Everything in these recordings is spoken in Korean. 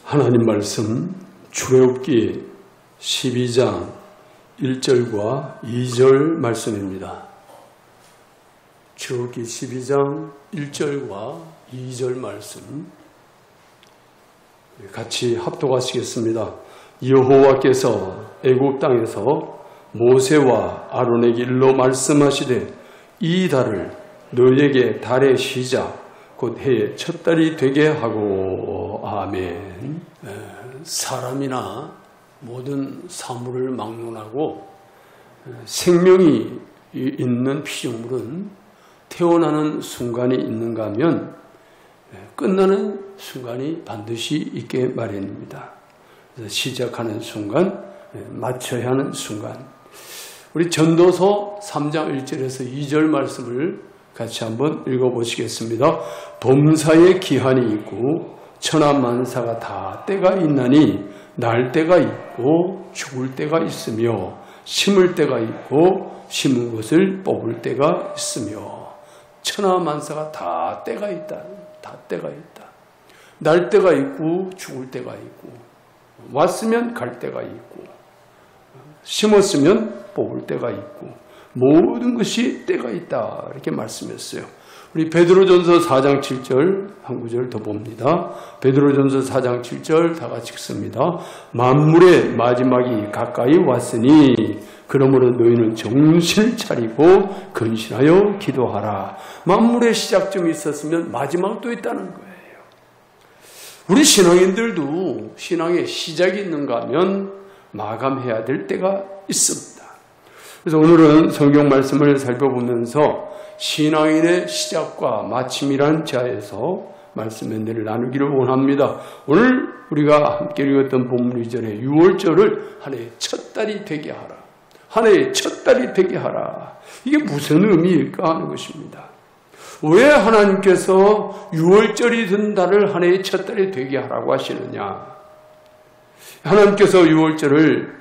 하나님 말씀 출애굽기 12장 1절과 2절 말씀입니다. 출애굽기 12장 1절과 2절 말씀 같이 합독하시겠습니다. 여호와께서 애굽 땅에서 모세와 아론에게 일러 말씀하시되 이 달을 너에게 달의 시작 곧 해의 첫 달이 되게 하고. 아멘. 사람이나 모든 사물을 막론하고 생명이 있는 피조물은 태어나는 순간이 있는가 하면 끝나는 순간이 반드시 있게 마련입니다. 그래서 시작하는 순간, 마쳐야 하는 순간. 우리 전도서 3장 1절에서 2절 말씀을 같이 한번 읽어보시겠습니다. 범사에 기한이 있고 천하만사가 다 때가 있나니 날 때가 있고 죽을 때가 있으며 심을 때가 있고 심은 것을 뽑을 때가 있으며 천하만사가 다 때가 있다. 다 때가 있다. 날 때가 있고 죽을 때가 있고 왔으면 갈 때가 있고 심었으면 뽑을 때가 있고 모든 것이 때가 있다. 이렇게 말씀했어요. 우리 베드로전서 4장 7절 한 구절 더 봅니다. 베드로전서 4장 7절 다 같이 읽습니다. 만물의 마지막이 가까이 왔으니 그러므로 너희는 정신을 차리고 근신하여 기도하라. 만물의 시작점이 있었으면 마지막도 있다는 거예요. 우리 신앙인들도 신앙의 시작이 있는가 하면 마감해야 될 때가 있습니다. 그래서 오늘은 성경 말씀을 살펴보면서 신앙인의 시작과 마침이란 자에서 말씀의 은혜를 나누기를 원합니다. 오늘 우리가 함께 읽었던 본문 2절에 6월절을 한 해의 첫 달이 되게 하라. 한 해의 첫 달이 되게 하라. 이게 무슨 의미일까 하는 것입니다. 왜 하나님께서 6월절이 든 달을 한 해의 첫 달이 되게 하라고 하시느냐. 하나님께서 6월절을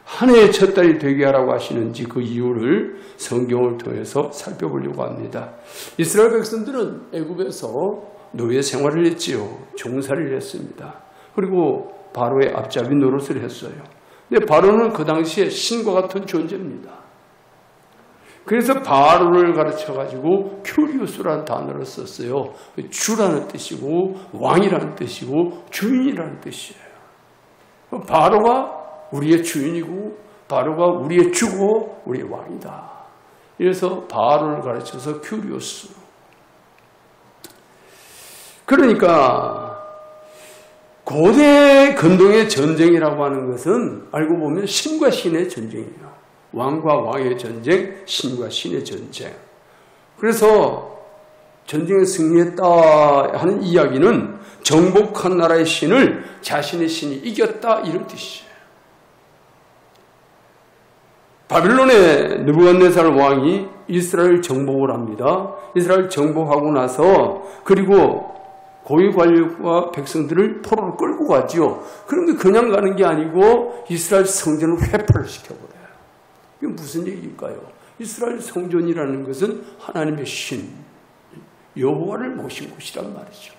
한 해의 첫 달이 되게 하라고 하시는지 그 이유를 성경을 통해서 살펴보려고 합니다. 이스라엘 백성들은 애굽에서 노예 생활을 했지요. 종살이를 했습니다. 그리고 바로의 앞잡이 노릇을 했어요. 근데 바로는 그 당시에 신과 같은 존재입니다. 그래서 바로를 가르쳐가지고 큐리오스라는 단어를 썼어요. 주라는 뜻이고 왕이라는 뜻이고 주인이라는 뜻이에요. 바로가 우리의 주인이고 바로가 우리의 주고 우리의 왕이다. 그래서 바로를 가르쳐서 큐리오스. 그러니까 고대 근동의 전쟁이라고 하는 것은 알고 보면 신과 신의 전쟁이에요. 왕과 왕의 전쟁, 신과 신의 전쟁. 그래서 전쟁에 승리했다 하는 이야기는 정복한 나라의 신을 자신의 신이 이겼다 이런 뜻이에요. 바빌론의 느부갓네살 왕이 이스라엘 정복을 합니다. 이스라엘 정복하고 나서 그리고 고위 관료와 백성들을 포로로 끌고 가죠. 그런데 그냥 가는 게 아니고 이스라엘 성전을 회파를 시켜버려요. 이게 무슨 얘기일까요? 이스라엘 성전이라는 것은 하나님의 신, 여호와를 모신 곳이란 말이죠.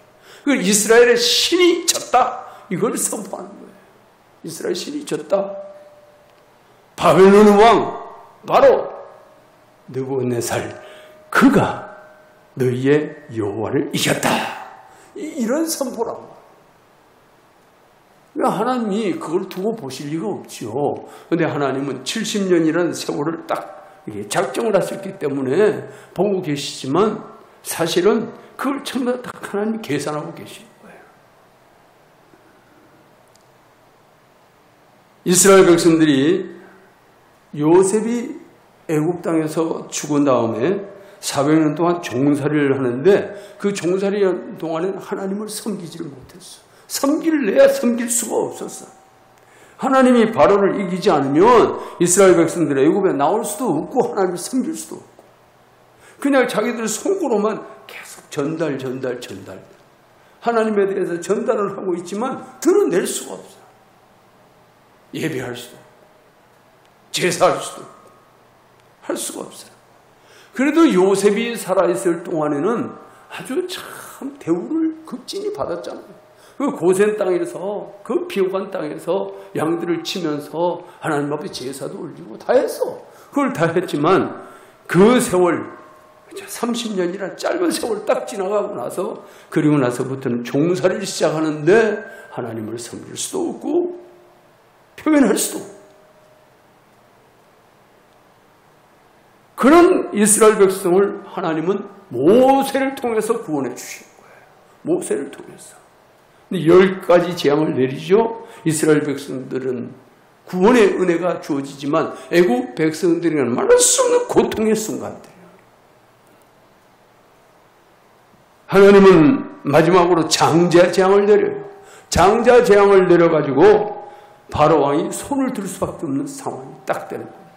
이스라엘의 신이 졌다. 이걸 선포하는 거예요. 이스라엘 신이 졌다. 바벨론 왕 바로 느부갓네살 그가 너희의 여호와를 이겼다. 이런 선포라고. 하나님이 그걸 두고 보실 리가 없죠. 그런데 하나님은 70년이라는 세월을 딱 작정을 하셨기 때문에 보고 계시지만 사실은 그걸 전부 다 하나님이 계산하고 계신 거예요. 이스라엘 백성들이 요셉이 애굽 땅에서 죽은 다음에 400년 동안 종살이를 하는데 그 종살이 동안에는 하나님을 섬기지를 못했어. 섬기를 내야 섬길 수가 없었어. 하나님이 바로를 이기지 않으면 이스라엘 백성들이 애굽에 나올 수도 없고 하나님을 섬길 수도 없고 그냥 자기들 속으로만 계속 전달 하나님에 대해서 전달을 하고 있지만 드러낼 수가 없어. 예배할 수도 없고 제사할 수도 없고 할 수가 없어요. 그래도 요셉이 살아있을 동안에는 아주 참 대우를 극진히 받았잖아요. 그 고센 땅에서, 그 비옥한 땅에서 양들을 치면서 하나님 앞에 제사도 올리고 다 했어. 그걸 다 했지만 그 세월 30년이란 짧은 세월 딱 지나가고 나서, 그리고 나서부터는 종살이를 시작하는데 하나님을 섬길 수도 없고 표현할 수도 없고, 그런 이스라엘 백성을 하나님은 모세를 통해서 구원해 주신 거예요. 모세를 통해서. 근데 10가지 재앙을 내리죠. 이스라엘 백성들은 구원의 은혜가 주어지지만 애국 백성들에게는 말할 수 없는 고통의 순간들이에요. 하나님은 마지막으로 장자 재앙을 내려요. 장자 재앙을 내려가지고 바로 왕이 손을 들 수밖에 없는 상황이 딱 되는 겁니다.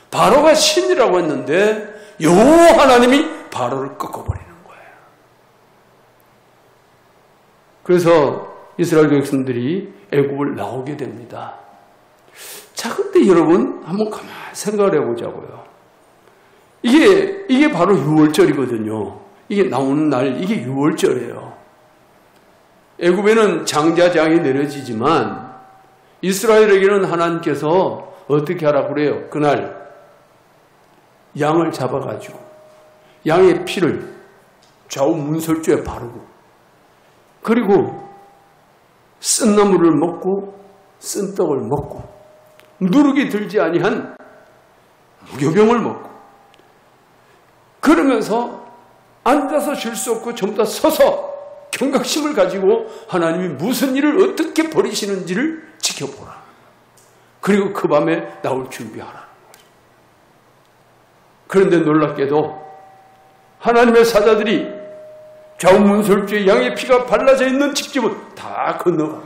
바로가 신이라고 했는데 여호와 하나님이 바로를 꺾어버리는 거예요. 그래서 이스라엘 백성들이 애굽을 나오게 됩니다. 자, 근데 여러분 한번 가만히 생각을 해보자고요. 이게 바로 유월절이거든요. 이게 나오는 날, 이게 유월절이에요. 애굽에는 장자장이 내려지지만 이스라엘에게는 하나님께서 어떻게 하라고 그래요? 그날 양을 잡아가지고 양의 피를 좌우 문설주에 바르고, 그리고 쓴 나물을 먹고 쓴 떡을 먹고 누룩이 들지 아니한 무교병을 먹고, 그러면서 앉아서 쉴 수 없고 전부 다 서서 경각심을 가지고 하나님이 무슨 일을 어떻게 벌이시는지를 지켜보라. 그리고 그 밤에 나올 준비하라. 그런데 놀랍게도 하나님의 사자들이 좌우문설주에 양의 피가 발라져 있는 집집은 다 건너가.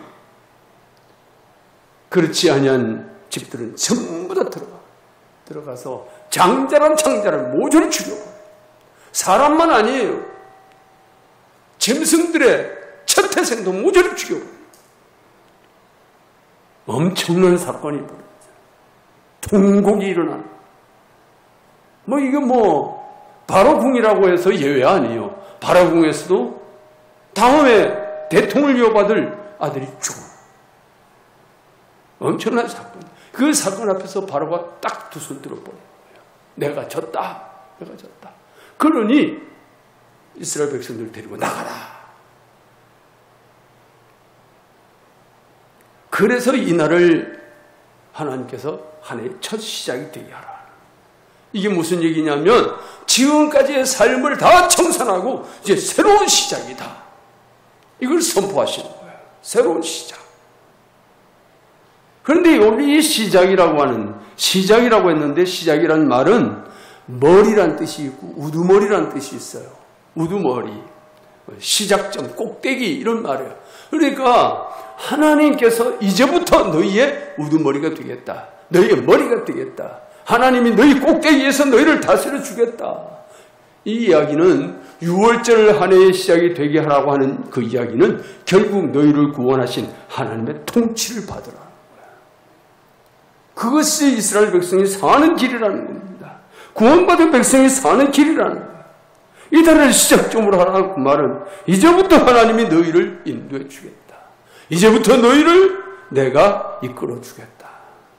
그렇지 아니한 집들은 전부 다 들어가서 장자란 장자를 모조리 죽여버려요. 사람만 아니에요. 짐승들의 첫 태생도 모조리 죽여버려요. 엄청난 사건이 벌어져요. 통곡이 일어나는. 이게 바로궁이라고 해서 예외 아니에요. 바로궁에서도 다음에 대통을 이어받을 아들이 죽어. 엄청난 사건. 그 사건 앞에서 바로가 딱 두 손 들어버린 거예요. 내가 졌다. 내가 졌다. 그러니 이스라엘 백성들 데리고 나가라. 그래서 이날을 하나님께서 한 해의 첫 시작이 되게 하라. 이게 무슨 얘기냐면 지금까지의 삶을 다 청산하고 이제 새로운 시작이다. 이걸 선포하시는 거예요. 새로운 시작. 그런데 여기 이 시작이라고 했는데, 시작이란 말은 머리란 뜻이 있고 우두머리란 뜻이 있어요. 우두머리, 시작점, 꼭대기 이런 말이에요. 그러니까 하나님께서 이제부터 너희의 우두머리가 되겠다. 너희의 머리가 되겠다. 하나님이 너희 꼭대기에서 너희를 다스려 주겠다. 이 이야기는 6월절 한 해의 시작이 되게 하라고 하는 그 이야기는 결국 너희를 구원하신 하나님의 통치를 받으라는 거야. 그것이 이스라엘 백성이 사는 길이라는 겁니다. 구원받은 백성이 사는 길이라는 거야. 이달을 시작점으로 하라는 그 말은 이제부터 하나님이 너희를 인도해 주겠다. 이제부터 너희를 내가 이끌어 주겠다.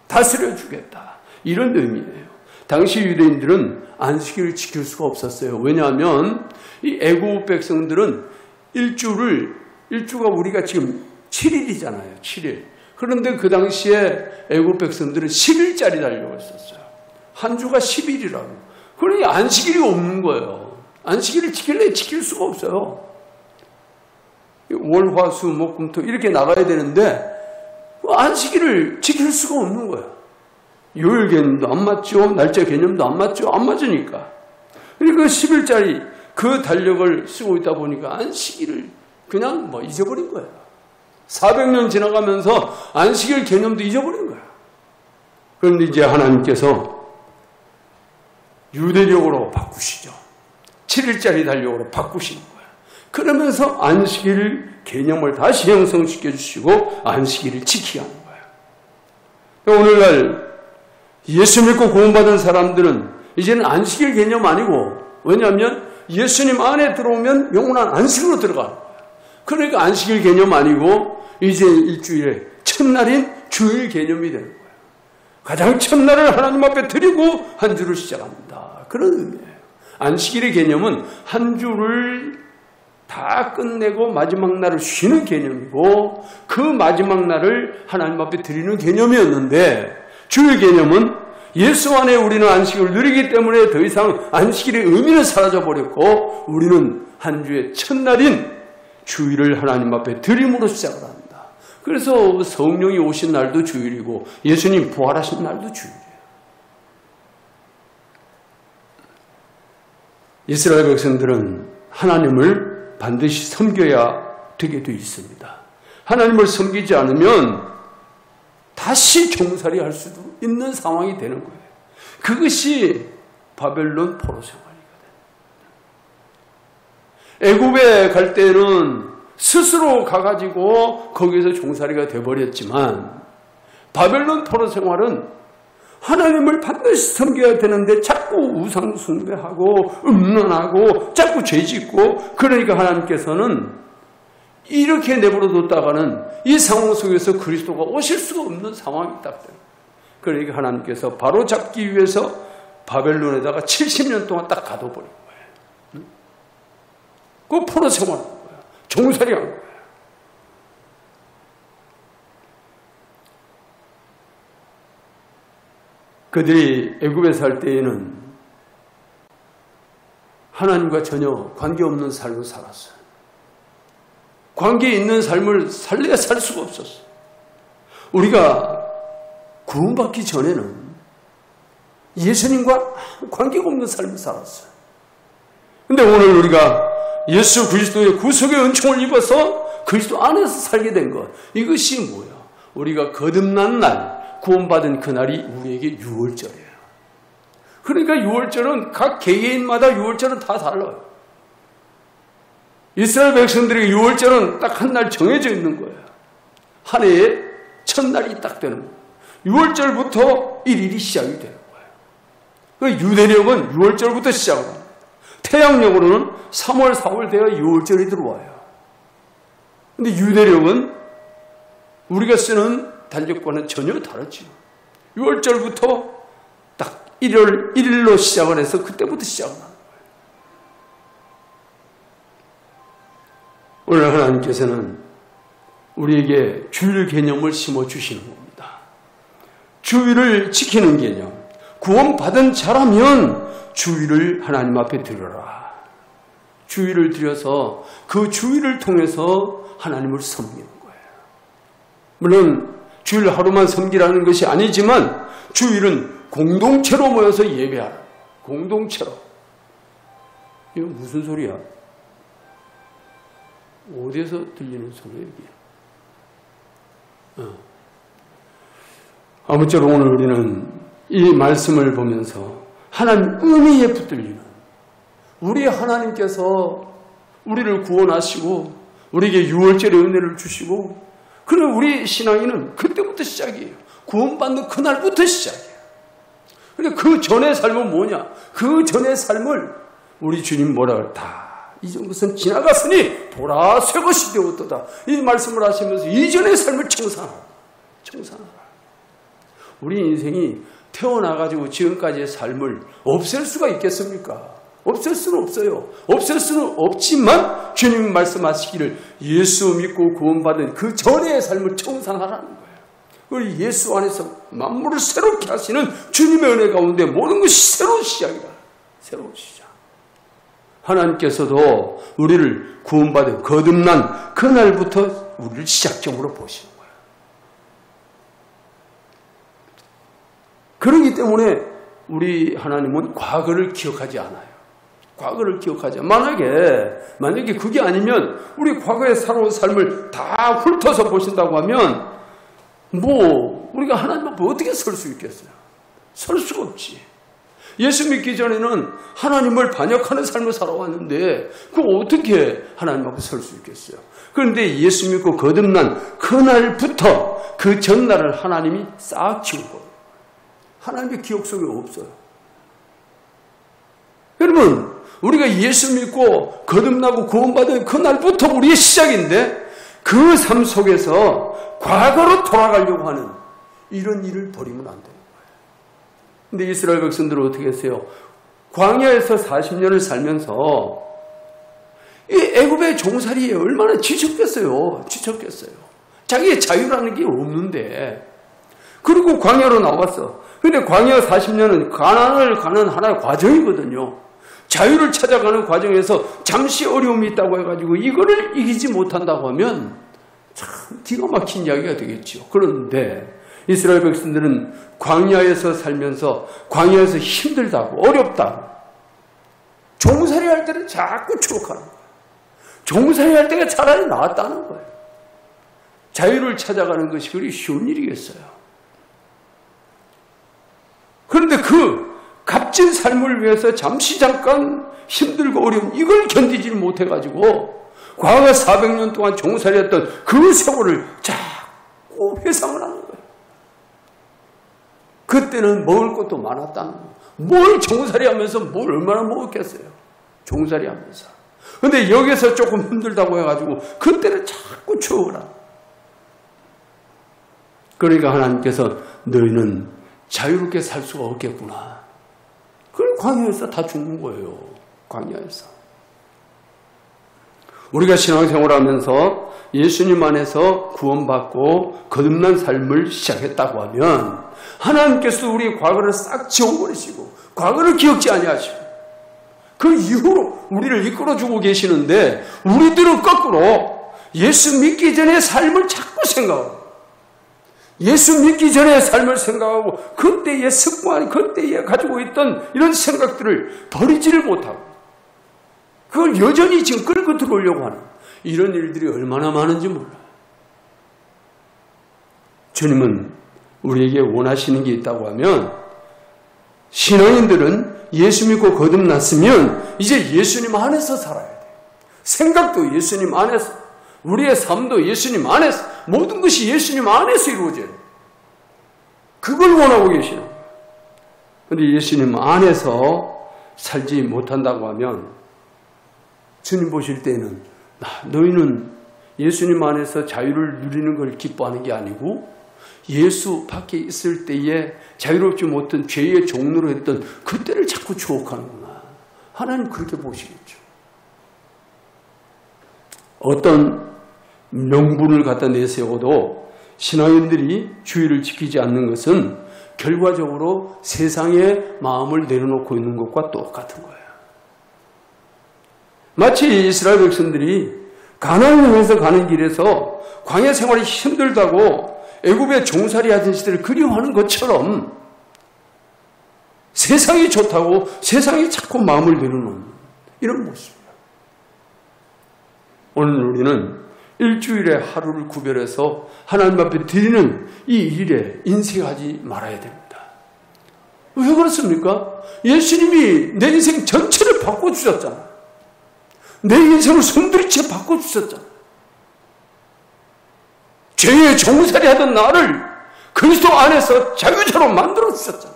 다스려 주겠다. 이런 의미예요. 당시 유대인들은 안식일을 지킬 수가 없었어요. 왜냐하면 이 애굽 백성들은 일주가 우리가 지금 7일이잖아요. 7일. 그런데 그 당시에 애굽 백성들은 10일짜리 달려고 했었어요. 한 주가 10일이라고. 그러니 안식일이 없는 거예요. 안식일을 지킬 수가 없어요. 월, 화, 수, 목, 금, 토 이렇게 나가야 되는데 안식일을 지킬 수가 없는 거예요. 요일 개념도 안 맞죠. 날짜 개념도 안 맞죠. 안 맞으니까. 그러니까 10일짜리 그 달력을 쓰고 있다 보니까 안식일을 그냥 잊어버린 거예요. 400년 지나가면서 안식일 개념도 잊어버린 거예요. 그런데 이제 하나님께서 유대력으로 바꾸시죠. 7일짜리 달력으로 바꾸시는 거예요. 그러면서 안식일 개념을 다시 형성시켜 주시고 안식일을 지키게 하는 거예요. 오늘날 예수 믿고 구원받은 사람들은 이제는 안식일 개념 아니고, 왜냐하면 예수님 안에 들어오면 영원한 안식으로 들어가는 거예요. 그러니까 안식일 개념 아니고 이제 일주일에 첫날인 주일 개념이 되는 거예요. 가장 첫날을 하나님 앞에 드리고 한 주를 시작합니다. 그런 의미예요. 안식일의 개념은 한 주를 다 끝내고 마지막 날을 쉬는 개념이고 그 마지막 날을 하나님 앞에 드리는 개념이었는데 주일 개념은 예수 안에 우리는 안식을 누리기 때문에 더 이상 안식일의 의미는 사라져버렸고 우리는 한 주의 첫날인 주일을 하나님 앞에 드림으로 시작을 합니다. 그래서 성령이 오신 날도 주일이고 예수님 부활하신 날도 주일이에요. 이스라엘 백성들은 하나님을 반드시 섬겨야 되게 되어 있습니다. 하나님을 섬기지 않으면 다시 종살이 할 수도 있는 상황이 되는 거예요. 그것이 바벨론 포로 생활이거든요. 애굽에 갈 때는 스스로 가가지고 거기서 종살이가 돼버렸지만 바벨론 포로 생활은 하나님을 반드시 섬겨야 되는데 자꾸 우상 숭배하고 음란하고 자꾸 죄짓고 그러니까 하나님께서는 이렇게 내버려뒀다가는 이 상황 속에서 그리스도가 오실 수가 없는 상황이 딱 돼요. 그러니까 하나님께서 바로 잡기 위해서 바벨론에다가 70년 동안 딱 가둬버린 거예요. 그 포로 생활한 거예요. 종살이 한 거예요. 그들이 애굽에 살 때에는 하나님과 전혀 관계없는 삶을 살았어요. 관계 있는 삶을 살래야 살 수가 없었어요. 우리가 구원받기 전에는 예수님과 관계가 없는 삶을 살았어요. 근데 오늘 우리가 예수 그리스도의 구속의 은총을 입어서 그리스도 안에서 살게 된 것, 이것이 뭐야? 우리가 거듭난 날, 구원받은 그날이 우리에게 유월절이에요. 그러니까 유월절은 각 개개인마다 유월절은 다 달라요. 이스라엘 백성들에게 유월절은 딱 한 날 정해져 있는 거예요. 한 해의 첫날이 딱 되는 거예요. 유월절부터 일일이 시작이 되는 거예요. 유대력은 유월절부터 시작을 합니다. 태양력으로는 3월, 4월 돼야 유월절이 들어와요. 근데 유대력은 우리가 쓰는 달력과는 전혀 다르죠. 6월절부터 딱 1월 1일로 시작을 해서 그때부터 시작을 하는 거예요. 오늘 하나님께서는 우리에게 주일 개념을 심어주시는 겁니다. 주일을 지키는 개념. 구원받은 자라면 주일을 하나님 앞에 드려라. 주일을 드려서 그 주일을 통해서 하나님을 섬기는 거예요. 물론 주일 하루만 섬기라는 것이 아니지만 주일은 공동체로 모여서 예배하라. 공동체로. 이거 무슨 소리야? 어디에서 들리는 소리야 이게? 아무쪼록 오늘 우리는 이 말씀을 보면서 하나님 은혜에 붙들리는 우리 하나님께서 우리를 구원하시고 우리에게 유월절의 은혜를 주시고 그럼 우리 신앙인은 그때부터 시작이에요. 구원받는 그날부터 시작이에요. 그런데 그 전의 삶은 뭐냐? 그 전의 삶을 우리 주님 뭐라 그래? 다 이전 것은 지나갔으니 보라 새 것이 되었도다. 이 말씀을 하시면서 이전의 삶을 청산하라. 우리 인생이 태어나가지고 지금까지의 삶을 없앨 수가 있겠습니까? 없앨 수는 없어요. 없앨 수는 없지만 주님 말씀하시기를 예수 믿고 구원받은 그 전의 삶을 청산하라는 거예요. 우리 예수 안에서 만물을 새롭게 하시는 주님의 은혜 가운데 모든 것이 새로운 시작이다. 새로운 시작. 하나님께서도 우리를 구원받은 거듭난 그날부터 우리를 시작점으로 보시는 거예요. 그렇기 때문에 우리 하나님은 과거를 기억하지 않아요. 과거를 기억하지 않아요. 만약에 그게 아니면 우리 과거에 살아온 삶을 다 훑어서 보신다고 하면 우리가 하나님 앞에 어떻게 설 수 있겠어요? 설 수가 없지. 예수 믿기 전에는 하나님을 반역하는 삶을 살아왔는데 그거 어떻게 하나님 앞에 설 수 있겠어요? 그런데 예수 믿고 거듭난 그날부터 그 전날을 하나님이 싹 지운 거예요. 하나님의 기억 속에 없어요. 여러분, 우리가 예수 믿고 거듭나고 구원받은 그날부터 우리의 시작인데 그 삶 속에서 과거로 돌아가려고 하는 이런 일을 버리면 안 되는 거예요. 근데 이스라엘 백성들은 어떻게 했어요? 광야에서 40년을 살면서 이 애굽의 종살이에 얼마나 지쳤겠어요. 자기의 자유라는 게 없는데. 그리고 광야로 나왔어. 근데 광야 40년은 가나안을 가는 하나의 과정이거든요. 자유를 찾아가는 과정에서 잠시 어려움이 있다고 해가지고 이거를 이기지 못한다고 하면 참 기가 막힌 이야기가 되겠죠. 그런데 이스라엘 백성들은 광야에서 살면서 광야에서 힘들다고 어렵다고 종살이 할 때는 자꾸 추억하는 거예요. 종살이 할 때가 차라리 나았다는 거예요. 자유를 찾아가는 것이 그리 쉬운 일이겠어요. 그런데 그 값진 삶을 위해서 잠깐 힘들고 어려운 이걸 견디지를 못해가지고 과거 400년 동안 종살이했던 그 세월을 자꾸 회상을 하는 거예요. 그때는 먹을 것도 많았다는 거예요. 뭘 종살이하면서 뭘 얼마나 먹었겠어요. 종살이하면서. 그런데 여기서 조금 힘들다고 해가지고 그때는 자꾸 추억을 하는 거예요. 그러니까 하나님께서 너희는 자유롭게 살 수가 없겠구나. 그걸 광야에서 다 죽는 거예요. 광야에서. 우리가 신앙생활하면서 예수님 안에서 구원받고 거듭난 삶을 시작했다고 하면 하나님께서 우리의 과거를 싹 지워버리시고 과거를 기억지 아니하시고 그 이후로 우리를 이끌어주고 계시는데 우리들은 거꾸로 예수 믿기 전의 삶을 자꾸 생각하고 예수 믿기 전의 삶을 생각하고 그때의 습관, 그때에 가지고 있던 이런 생각들을 버리지를 못하고 그걸 여전히 지금 끌고 들어오려고 하는 이런 일들이 얼마나 많은지 몰라요. 주님은 우리에게 원하시는 게 있다고 하면 신앙인들은 예수 믿고 거듭났으면 이제 예수님 안에서 살아야 돼요. 생각도 예수님 안에서, 우리의 삶도 예수님 안에서, 모든 것이 예수님 안에서 이루어져요. 그걸 원하고 계시는 거예요. 그런데 예수님 안에서 살지 못한다고 하면 주님 보실 때는 너희는 예수님 안에서 자유를 누리는 걸 기뻐하는 게 아니고 예수 밖에 있을 때에 자유롭지 못한 죄의 종로로 했던 그때를 자꾸 추억하는구나. 하나님 그렇게 보시겠죠. 어떤 명분을 갖다 내세워도 신앙인들이 주의를 지키지 않는 것은 결과적으로 세상의 마음을 내려놓고 있는 것과 똑같은 거예요. 마치 이스라엘 백성들이 가나안을 향해서 가는 길에서 광야 생활이 힘들다고 애굽의 종살이 하던 시대를 그리워하는 것처럼 세상이 좋다고 세상이 자꾸 마음을 내려놓는 이런 모습이에요. 오늘 우리는 일주일에 하루를 구별해서 하나님 앞에 드리는 이 일에 인색하지 말아야 됩니다. 왜 그렇습니까? 예수님이 내 인생 전체를 바꿔주셨잖아요. 내 인생을 손들이채 바꿔주셨잖아요. 죄의 종살이 하던 나를 그리스도 안에서 자유자로 만들어주셨잖아요.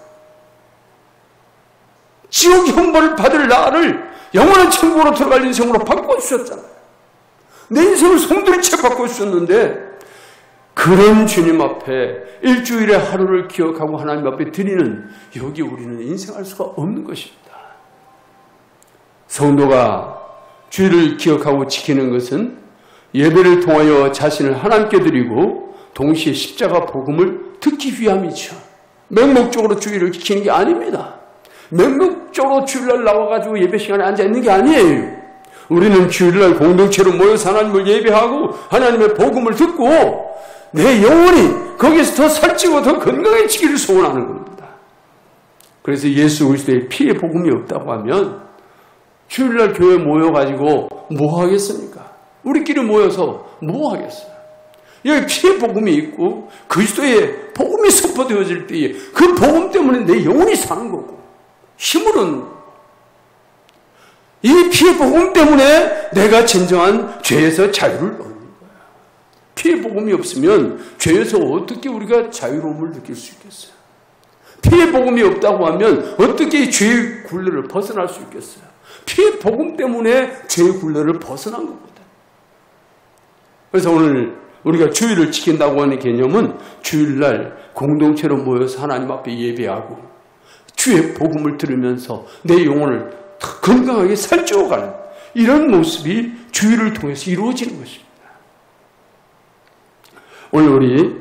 지옥 형벌을 받을 나를 영원한 천국으로 들어갈 인생으로 바꿔주셨잖아요. 내 인생을 손들이채 바꿔주셨는데 그런 주님 앞에 일주일에 하루를 기억하고 하나님 앞에 드리는 여기 우리는 인생할 수가 없는 것입니다. 성도가 주의를 기억하고 지키는 것은 예배를 통하여 자신을 하나님께 드리고 동시에 십자가 복음을 듣기 위함이죠. 맹목적으로 주의를 지키는 게 아닙니다. 맹목적으로 주일날 나와가지고 예배 시간에 앉아있는 게 아니에요. 우리는 주일날 공동체로 모여서 하나님을 예배하고 하나님의 복음을 듣고 내 영혼이 거기서 더 살찌고 더 건강해지기를 소원하는 겁니다. 그래서 예수 그리스도의 피의 복음이 없다고 하면 주일날 교회에 모여가지고 뭐 하겠습니까? 우리끼리 모여서 뭐 하겠어요? 여기 피의 복음이 있고 그리스도의 복음이 선포되어질 때에 그 복음 때문에 내 영혼이 사는 거고 힘을 얻는 거고 이 피의 복음 때문에 내가 진정한 죄에서 자유를 얻는 거예요. 피의 복음이 없으면 죄에서 어떻게 우리가 자유로움을 느낄 수 있겠어요? 피의 복음이 없다고 하면 어떻게 이 죄의 굴레를 벗어날 수 있겠어요? 피의 복음 때문에 죄의 굴레를 벗어난 겁니다. 그래서 오늘 우리가 주일을 지킨다고 하는 개념은 주일날 공동체로 모여서 하나님 앞에 예배하고 주의 복음을 들으면서 내 영혼을 더 건강하게 살찌워가는 이런 모습이 주일을 통해서 이루어지는 것입니다. 오늘 우리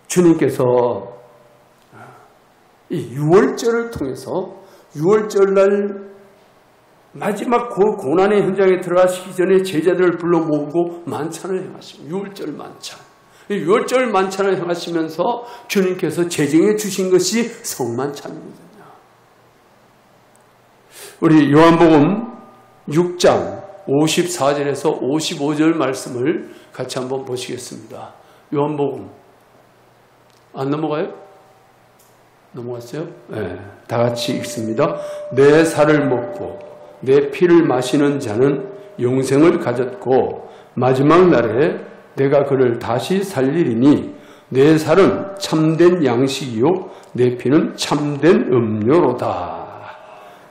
주님께서 이 유월절을 통해서 유월절날 마지막 고난의 현장에 들어가시기 전에 제자들을 불러 모으고 만찬을 행하십니다. 유월절 만찬. 유월절 만찬을 행하시면서 주님께서 제정해 주신 것이 성만찬이거든요. 우리 요한복음 6장 54절에서 55절 말씀을 같이 한번 보시겠습니다. 요한복음 안 넘어가요? 넘어갔어요? 네, 다 같이 읽습니다. 내 살을 먹고 내 피를 마시는 자는 영생을 가졌고 마지막 날에 내가 그를 다시 살리리니 내 살은 참된 양식이요 내 피는 참된 음료로다.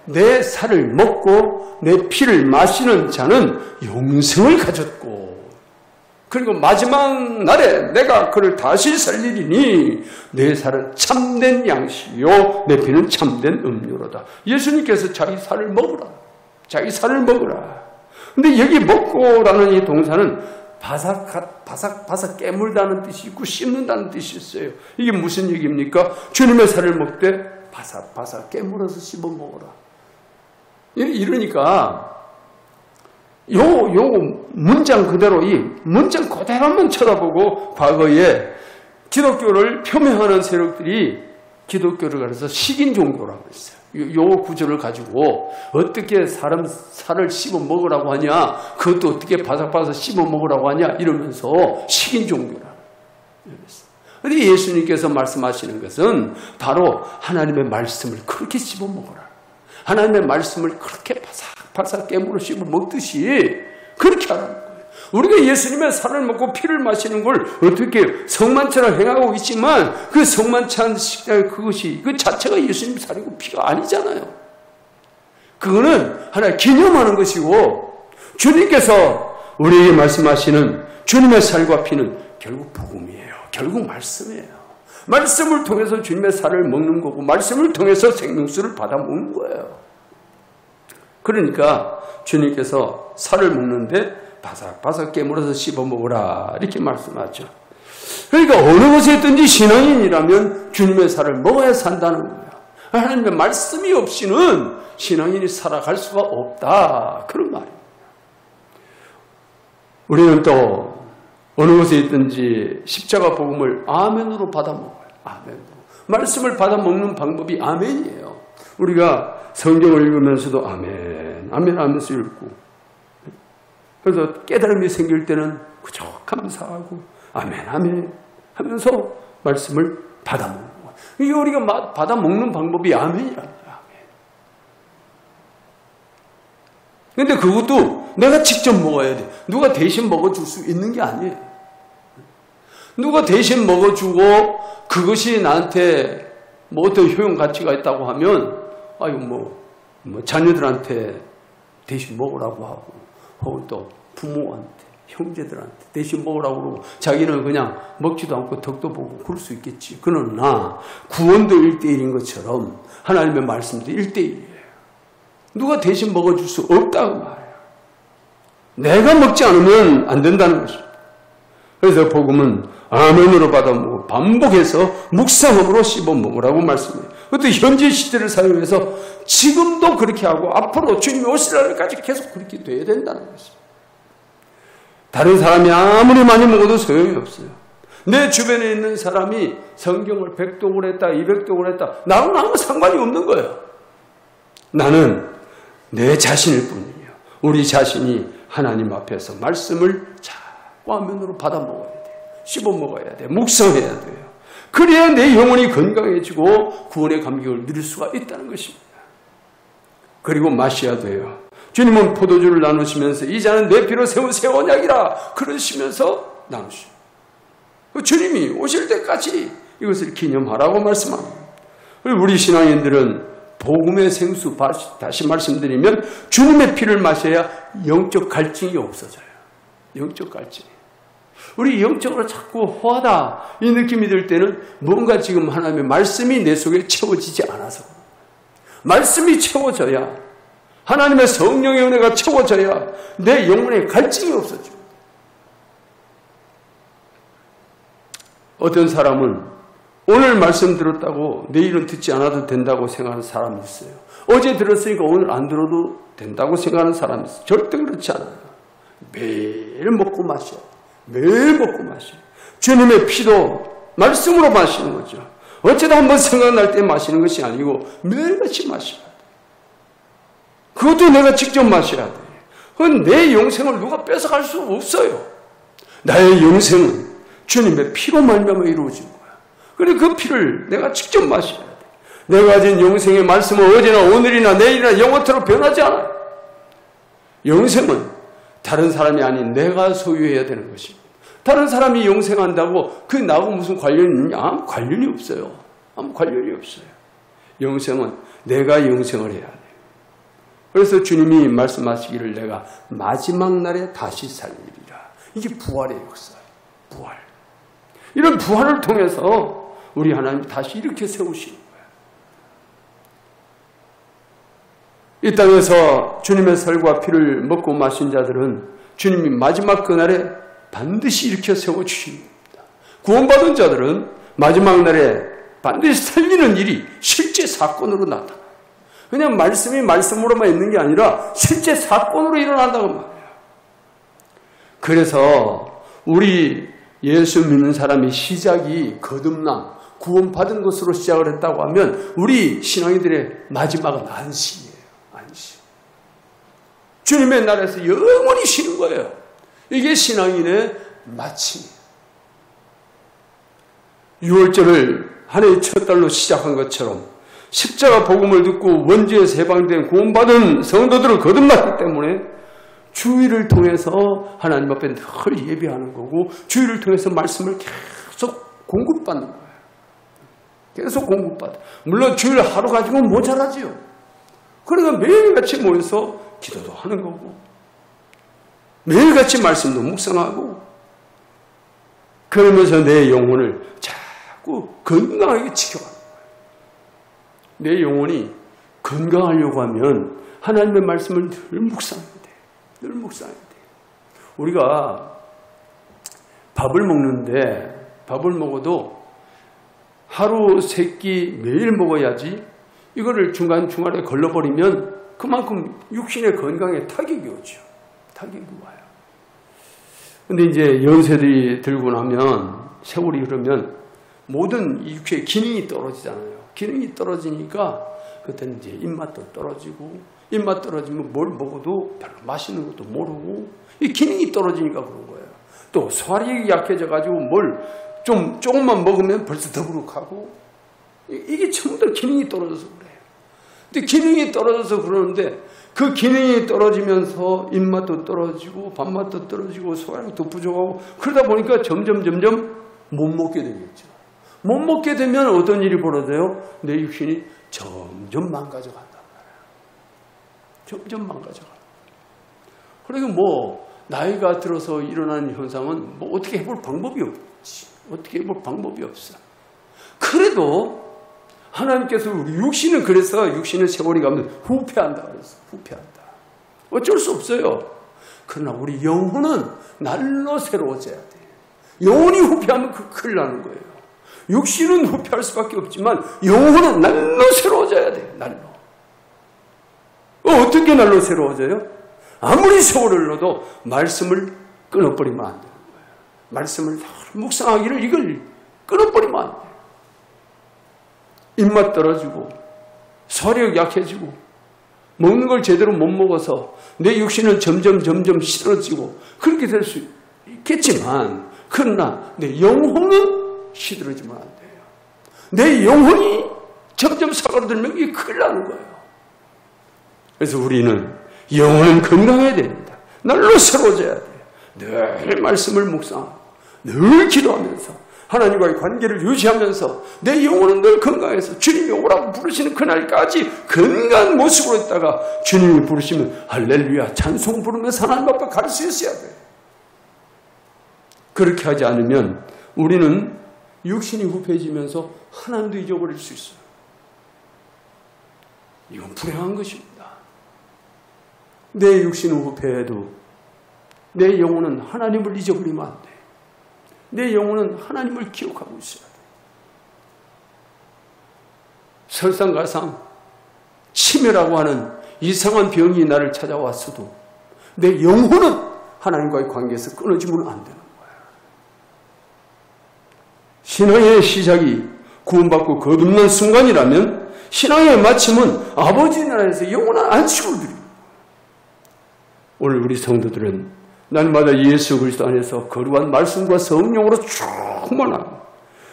내 살을 먹고 내 피를 마시는 자는 영생을 가졌고 그리고 마지막 날에 내가 그를 다시 살리리니 내 살은 참된 양식이요 내 피는 참된 음료로다. 예수님께서 자기 살을 먹으라. 자기 살을 먹으라. 근데 여기 먹고라는 이 동사는 바삭 깨물다는 뜻이 있고 씹는다는 뜻이 있어요. 이게 무슨 얘기입니까? 주님의 살을 먹되 바삭 깨물어서 씹어 먹어라. 이러니까 요 문장 그대로 이 문장 그대로만 쳐다보고 과거에 기독교를 표명하는 세력들이 기독교를 가려서 식인 종교라고 했어요. 요 구절을 가지고 어떻게 사람 살을 씹어 먹으라고 하냐, 그것도 어떻게 바삭바삭 씹어 먹으라고 하냐 이러면서 식인 종교라고 이랬어요. 그런데 예수님께서 말씀하시는 것은 바로 하나님의 말씀을 그렇게 씹어 먹어라. 하나님의 말씀을 그렇게 바삭바삭 깨물어 씹어 먹듯이 그렇게 하라는 거예요. 우리가 예수님의 살을 먹고 피를 마시는 걸 어떻게 성만찬을 행하고 있지만 그 성만찬 식장 그것이 그 자체가 예수님 살이고 피가 아니잖아요. 그거는 하나의 기념하는 것이고 주님께서 우리에게 말씀하시는 주님의 살과 피는 결국 복음이에요. 결국 말씀이에요. 말씀을 통해서 주님의 살을 먹는 거고 말씀을 통해서 생명수를 받아 먹는 거예요. 그러니까 주님께서 살을 먹는데 바삭바삭 깨물어서 씹어 먹으라 이렇게 말씀하죠. 그러니까 어느 곳에 있든지 신앙인이라면 주님의 살을 먹어야 산다는 거예요. 하나님의 말씀이 없이는 신앙인이 살아갈 수가 없다 그런 말입니다. 우리는 또 어느 곳에 있든지 십자가 복음을 아멘으로 받아 먹어요. 아멘으로. 말씀을 받아 먹는 방법이 아멘이에요. 우리가 성경을 읽으면서도 아멘 하면서 읽고 그래서 깨달음이 생길 때는 그저 감사하고 아멘 하면서 말씀을 받아 먹는 거예요. 이게 우리가 받아 먹는 방법이 아멘이라는 거예요. 그런데 그것도 내가 직접 먹어야 돼. 누가 대신 먹어줄 수 있는 게 아니에요. 누가 대신 먹어주고 그것이 나한테 뭐 어떤 효용 가치가 있다고 하면 자녀들한테 대신 먹으라고 하고 혹은 또 부모한테 형제들한테 대신 먹으라고 그러고 자기는 그냥 먹지도 않고 덕도 보고 그럴 수 있겠지. 그러나 구원도 1:1인 것처럼 하나님의 말씀도 1:1이에요. 누가 대신 먹어줄 수 없다고 말해요. 내가 먹지 않으면 안 된다는 것입니다. 그래서 복음은 아멘으로 받아먹고 반복해서 묵상함으로 씹어 먹으라고 말씀해요. 그것도 현재 시대를 사용해서 지금도 그렇게 하고 앞으로 주님이 오실 날까지 계속 그렇게 돼야 된다는 것입니다. 다른 사람이 아무리 많이 먹어도 소용이 없어요. 내 주변에 있는 사람이 성경을 100독을 했다 200독을 했다 나하고는 아무 상관이 없는 거예요. 나는 내 자신일 뿐이에요. 우리 자신이 하나님 앞에서 말씀을 자꾸 화면으로 받아 먹어야 돼요. 씹어 먹어야 돼요. 묵상해야 돼요. 그래야 내 영혼이 건강해지고 구원의 감격을 누릴 수가 있다는 것입니다. 그리고 마셔야 돼요. 주님은 포도주를 나누시면서 이 잔은 내 피로 세운 새 언약이라 그러시면서 나누시죠. 주님이 오실 때까지 이것을 기념하라고 말씀합니다. 우리 신앙인들은 복음의 생수, 다시 말씀드리면 주님의 피를 마셔야 영적 갈증이 없어져요. 영적 갈증이. 우리 영적으로 자꾸 허하다 이 느낌이 들 때는 뭔가 지금 하나님의 말씀이 내 속에 채워지지 않아서, 말씀이 채워져야, 하나님의 성령의 은혜가 채워져야 내 영혼에 갈증이 없어져. 어떤 사람은 오늘 말씀 들었다고 내일은 듣지 않아도 된다고 생각하는 사람이 있어요. 어제 들었으니까 오늘 안 들어도 된다고 생각하는 사람이 있어요. 절대 그렇지 않아요. 매일 먹고 마셔. 매일 먹고 마셔. 주님의 피도 말씀으로 마시는 거죠. 어쩌다 한번 생각날 때 마시는 것이 아니고 매일같이 마셔야 돼. 그것도 내가 직접 마셔야 돼. 그건 내 영생을 누가 뺏어갈 수 없어요. 나의 영생은 주님의 피로 말미암아 이루어진 거야. 그래 그 피를 내가 직접 마셔야 돼. 내가 가진 영생의 말씀은 어제나 오늘이나 내일이나 영원토록 변하지 않아. 영생은 다른 사람이 아닌 내가 소유해야 되는 것입니다. 다른 사람이 영생한다고 그 나하고 무슨 관련이 있느냐? 아무 관련이 없어요. 아무 관련이 없어요. 영생은 내가 영생을 해야 돼요. 그래서 주님이 말씀하시기를 내가 마지막 날에 다시 살리리라. 이게 부활의 역사예요. 부활. 이런 부활을 통해서 우리 하나님 다시 이렇게 세우시는 거예요. 이 땅에서 주님의 살과 피를 먹고 마신 자들은 주님이 마지막 그날에 반드시 일으켜 세워주시는 겁니다. 구원받은 자들은 마지막 날에 반드시 살리는 일이 실제 사건으로 나타나요. 그냥 말씀이 말씀으로만 있는 게 아니라 실제 사건으로 일어난다고 말이에요. 그래서 우리 예수 믿는 사람의 시작이 거듭남, 구원받은 것으로 시작을 했다고 하면 우리 신앙인들의 마지막은 안식이에요. 안식. 주님의 나라에서 영원히 쉬는 거예요. 이게 신앙인의 마침이에요. 6월절을 한 해의 첫 달로 시작한 것처럼 십자가 복음을 듣고 원죄에서 해방된 구원받은 성도들을 거듭났기 때문에 주일을 통해서 하나님 앞에 늘 예배하는 거고 주일을 통해서 말씀을 계속 공급받는 거예요. 계속 공급받아. 물론 주일 하루 가지고는 모자라지요. 그러니까 매일같이 모여서 기도도 하는 거고 매일같이 말씀도 묵상하고 그러면서 내 영혼을 자꾸 건강하게 지켜가는 거예요. 내 영혼이 건강하려고 하면 하나님의 말씀을 늘 묵상해야 돼요. 늘 묵상해야 돼요. 우리가 밥을 먹는데 밥을 먹어도 하루 세 끼 매일 먹어야지 이거를 중간중간에 걸러버리면 그만큼 육신의 건강에 타격이 오죠. 타격이 와요. 근데 이제 연세들이 들고 나면 세월이 흐르면 모든 육체의 기능이 떨어지잖아요. 기능이 떨어지니까 그때는 이제 입맛도 떨어지고 입맛 떨어지면 뭘 먹어도 별로 맛있는 것도 모르고 이 기능이 떨어지니까 그런 거예요. 또 소화력이 약해져가지고 뭘 조금만 먹으면 벌써 더부룩하고 이게 전부 다 기능이 떨어져서 그래요. 근데 기능이 떨어져서 그러는데 그 기능이 떨어지면서 입맛도 떨어지고 밥맛도 떨어지고 소화력도 부족하고 그러다 보니까 점점 못 먹게 되겠죠. 못 먹게 되면 어떤 일이 벌어져요? 내 육신이 점점 망가져 간단 말이에요. 점점 망가져 간다. 그러니까 나이가 들어서 일어나는 현상은 어떻게 해볼 방법이 없지. 어떻게 해볼 방법이 없어. 그래도 하나님께서 우리 육신은 그래서 육신의 세월이 가면 후패한다 그랬어. 후패한다. 어쩔 수 없어요. 그러나 우리 영혼은 날로 새로워져야 돼. 영혼이 후패하면 큰일 나는 거예요. 육신은 후패할 수밖에 없지만 영혼은 날로 새로워져야 돼. 날로. 어떻게 날로 새로워져요? 아무리 세월을 넣어도 말씀을 끊어버리면 안 되는 거예요. 말씀을 묵상하기를 이걸 끊어버리면 안 돼요. 입맛 떨어지고 소화력 약해지고 먹는 걸 제대로 못 먹어서 내 육신은 점점 시들어지고 그렇게 될 수 있겠지만 그러나 내 영혼은 시들어지면 안 돼요. 내 영혼이 점점 사그라들면 이게 큰일 나는 거예요. 그래서 우리는 영혼은 건강해야 됩니다. 날로 새로워져야 돼요. 늘 말씀을 묵상하고 늘 기도하면서 하나님과의 관계를 유지하면서 내 영혼은 늘 건강해서 주님이 오라고 부르시는 그날까지 건강한 모습으로 있다가 주님이 부르시면 할렐루야 찬송 부르면서 하나님 앞에 갈 수 있어야 돼요. 그렇게 하지 않으면 우리는 육신이 후패해지면서 하나님도 잊어버릴 수 있어요. 이건 불행한 것입니다. 내 육신은 후패해도 내 영혼은 하나님을 잊어버리면 안 돼. 내 영혼은 하나님을 기억하고 있어야 돼. 설상가상 치매라고 하는 이상한 병이 나를 찾아왔어도 내 영혼은 하나님과의 관계에서 끊어지면 안 되는 거야. 신앙의 시작이 구원받고 거듭난 순간이라면 신앙의 마침은 아버지 나라에서 영원한 안식을 누립니다. 오늘 우리 성도들은 날마다 예수 그리스도 안에서 거룩한 말씀과 성령으로 충만하고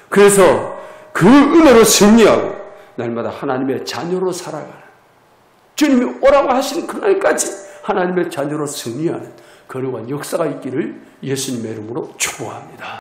그래서 그 은혜로 승리하고 날마다 하나님의 자녀로 살아가는 주님이 오라고 하시는 그날까지 하나님의 자녀로 승리하는 거룩한 역사가 있기를 예수님의 이름으로 축복합니다.